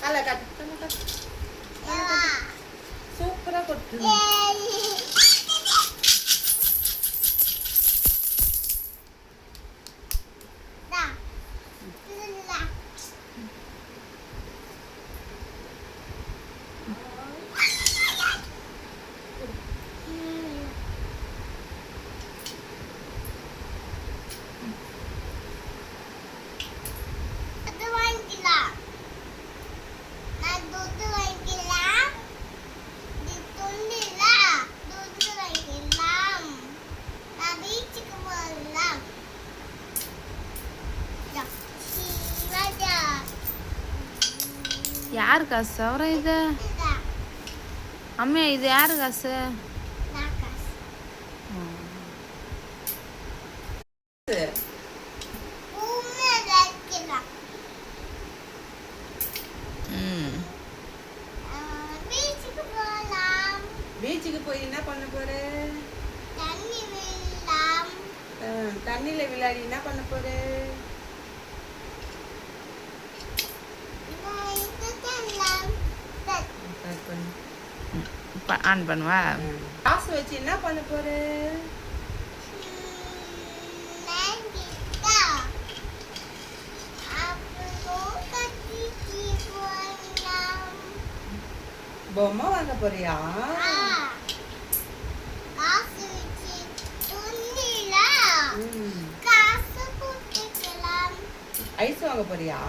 தலை காட்டு தலை காட்டு சூப்பரா கொட்டு யாரு காசு அவரம் இது அம்மையா இது யாரு காசு பீச்சுக்கு போய் என்ன பண்ண போற தண்ணியில விளையாடி என்ன பண்ண போற ஆன் பண்ணுவா காசு வச்சு என்ன பண்ண போற பொம்மை வாங்க போறியா ஐஸ் வாங்க போறியா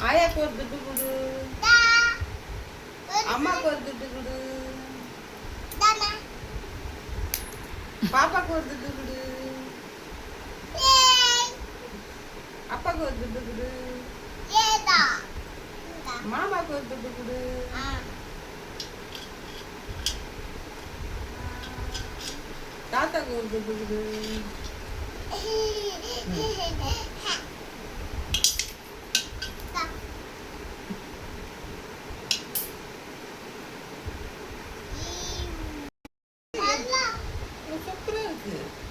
ஆயாக்கு ஒரு துட்டு கொடு அம்மாக்கு ஒரு துட்டு கொடு பாப்பாக்கு ஒரு துட்டு கொடு அப்பாக்கு ஒரு துட்டு கொடு மாமாக்கு ஒரு துட்டு கொடு தாத்தாக்கு ஒரு துட்டு கொடு சூப்பரா இருக்கு